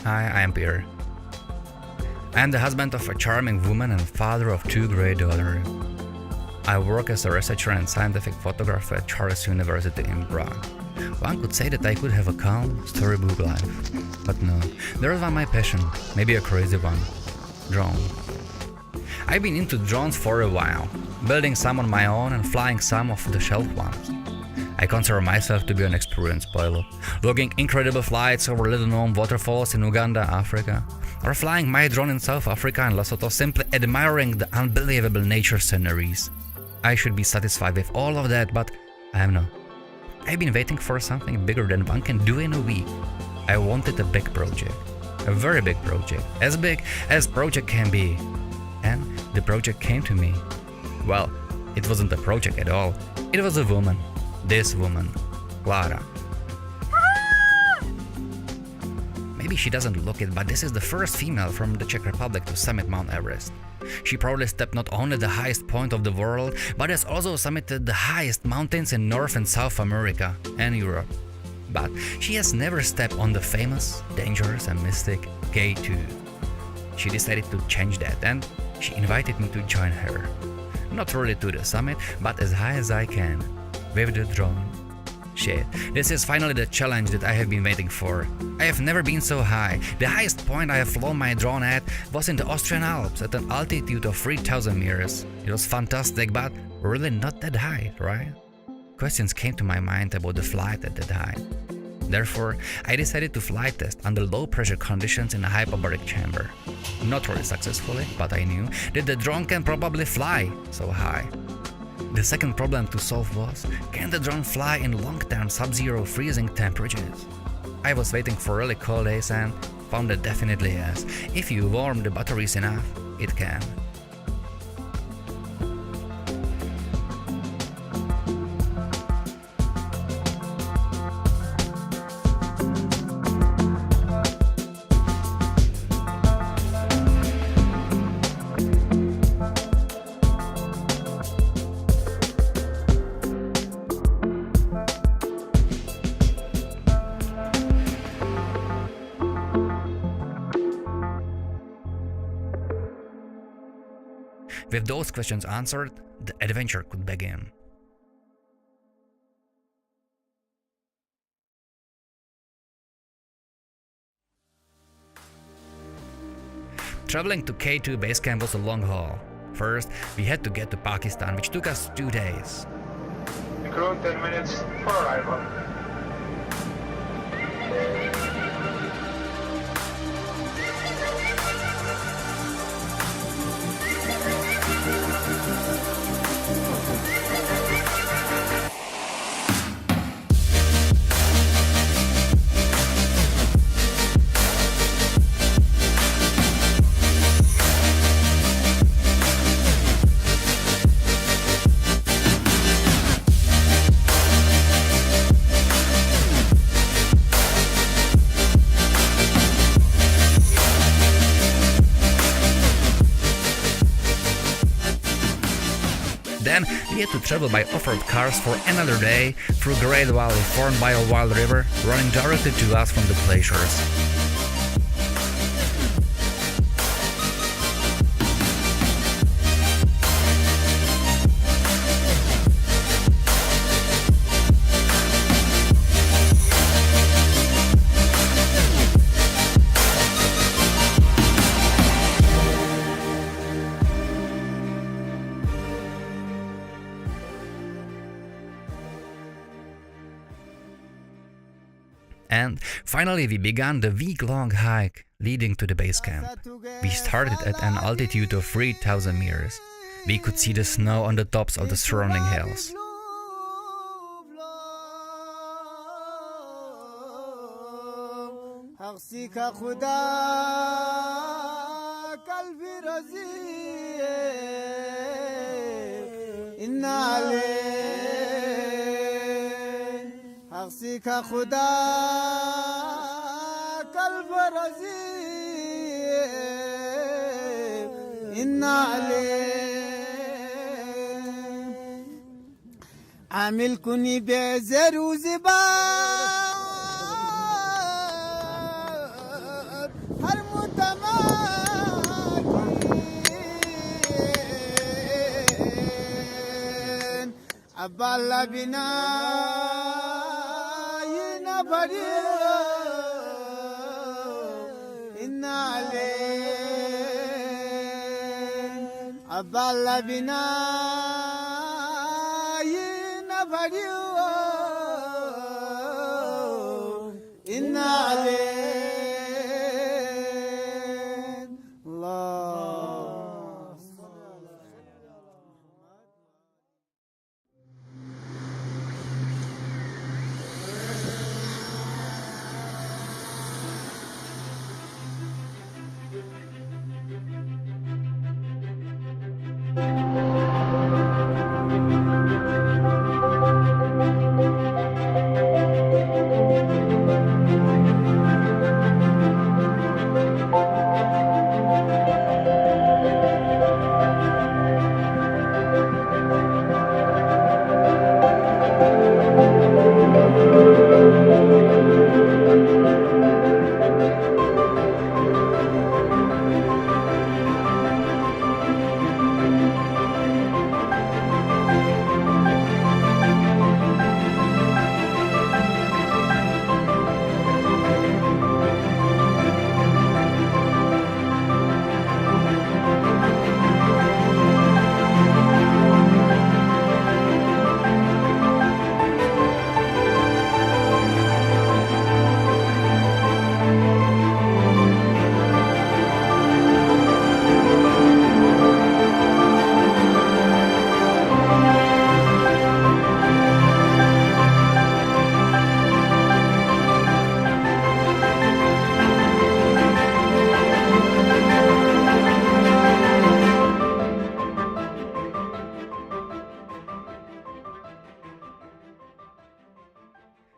Hi, I am Pierre. I am the husband of a charming woman and father of 2 great daughters. I work as a researcher and scientific photographer at Charles University in Prague. One could say that I could have a calm, storybook life. But no, there is one my passion, maybe a crazy one. Drone. I've been into drones for a while, building some on my own and flying some off-the-shelf ones. I consider myself to be an experienced pilot, logging incredible flights over little-known waterfalls in Uganda, Africa, or flying my drone in South Africa and Lesotho, simply admiring the unbelievable nature sceneries. I should be satisfied with all of that, but I am not. I've been waiting for something bigger than one can do in a week. I wanted a big project, a very big project, as big as project can be. And the project came to me. Well, it wasn't a project at all, it was a woman. This woman, Clara. Maybe she doesn't look it, but this is the first female from the Czech Republic to summit Mount Everest. She proudly stepped not only the highest point of the world, but has also summited the highest mountains in North and South America and Europe. But she has never stepped on the famous, dangerous and mystic K2. She decided to change that and she invited me to join her. Not really to the summit, but as high as I can. With the drone. Shit, this is finally the challenge that I have been waiting for. I have never been so high. The highest point I have flown my drone at was in the Austrian Alps at an altitude of 3,000 meters. It was fantastic, but really not that high, right? Questions came to my mind about the flight at that height. Therefore, I decided to flight test under low pressure conditions in a hyperbaric chamber. Not really successfully, but I knew that the drone can probably fly so high. The second problem to solve was, can the drone fly in long-term sub-zero freezing temperatures? I was waiting for really cold days and found that definitely yes. If you warm the batteries enough, it can. With those questions answered, the adventure could begin. Traveling to K2 base camp was a long haul. First, we had to get to Pakistan, which took us 2 days. Crew 10 minutes for arrival. Then we had to travel by off-road cars for another day through Great Valley formed by a wild river running directly to us from the glaciers. And finally we began the week-long hike leading to the base camp. We started at an altitude of 3,000 meters. We could see the snow on the tops of the surrounding hills. का खुदा कल बरजी इन्ना ले आमिल कुनी बेजरू ज़िबा aballa bina yina bari inna ale aballa bina yina bari inna ale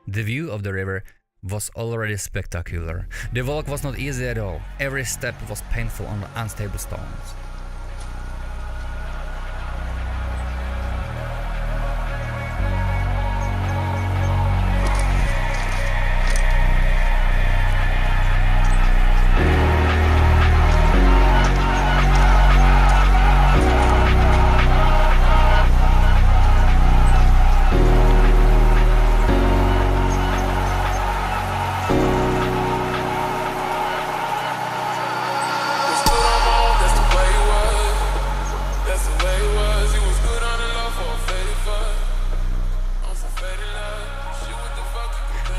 The view of the river was already spectacular. The walk was not easy at all. Every step was painful on the unstable stones.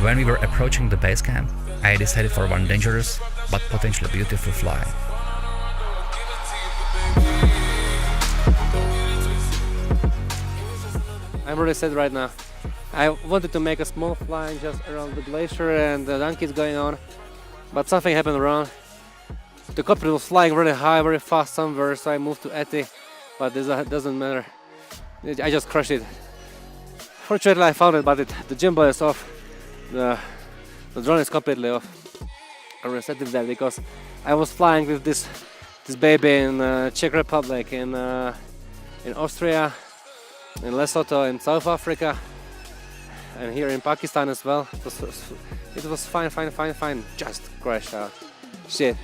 When we were approaching the base camp, I decided for one dangerous but potentially beautiful fly. I'm really sad right now. I wanted to make a small fly just around the glacier and the donkeys going on, but something happened wrong. The copter was flying really high, very fast somewhere, so I moved to Eti, but this doesn't matter. I just crushed it. Fortunately I found it, but the gimbal is off. The drone is completely off. I reset it there because I was flying with this baby in Czech Republic, in Austria, in Lesotho, in South Africa, and here in Pakistan as well. It was fine. Just crashed out. Shit.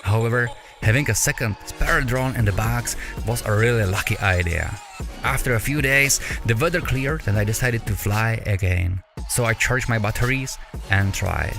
However, having a second spare drone in the box was a really lucky idea. After a few days, the weather cleared and I decided to fly again. So I charged my batteries and tried.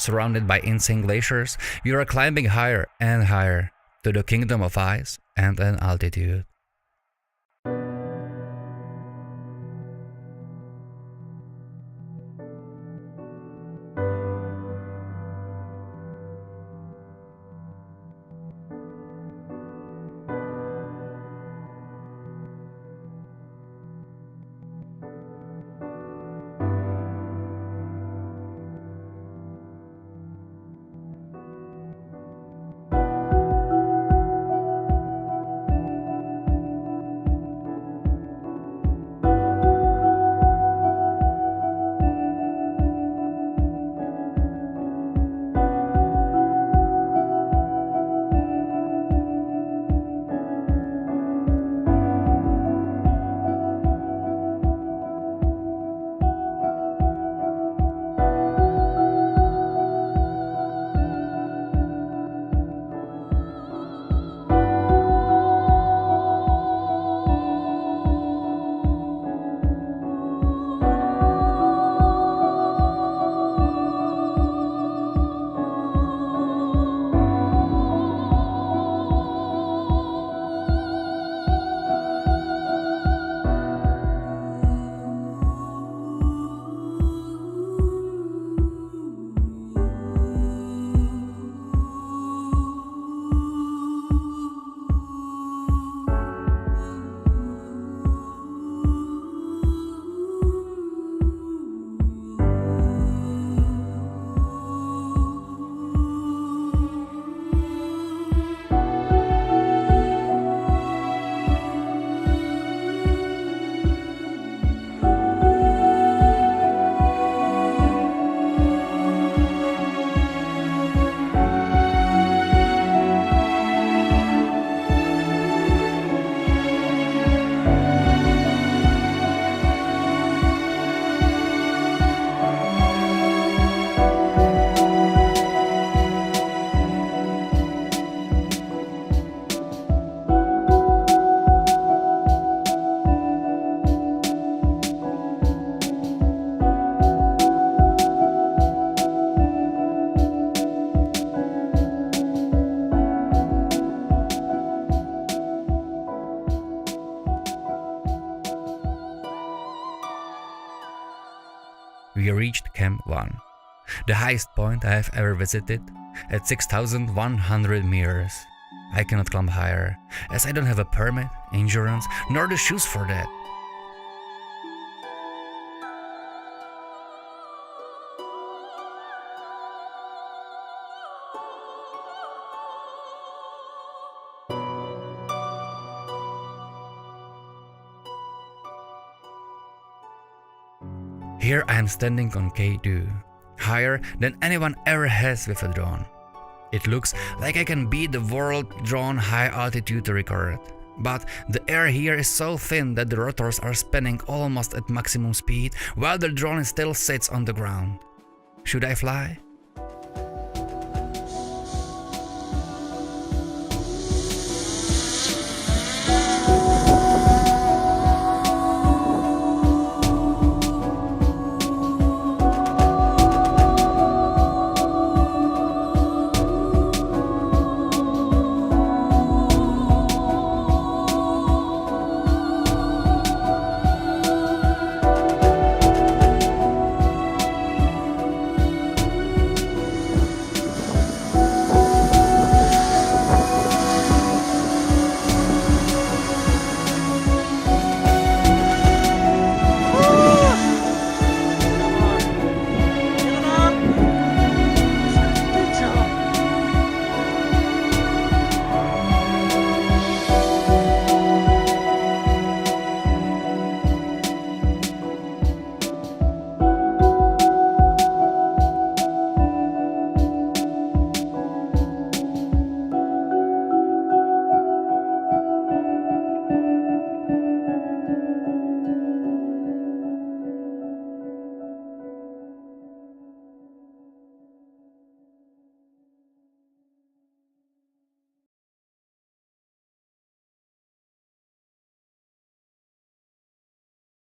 surrounded by insane glaciers, you are climbing higher and higher to the kingdom of ice and an altitude. We reached Camp 1, the highest point I have ever visited, at 6,100 meters. I cannot climb higher, as I don't have a permit, insurance, nor the shoes for that. Here I am standing on K2, higher than anyone ever has with a drone. It looks like I can beat the world drone high altitude record. But the air here is so thin that the rotors are spinning almost at maximum speed while the drone still sits on the ground. Should I fly?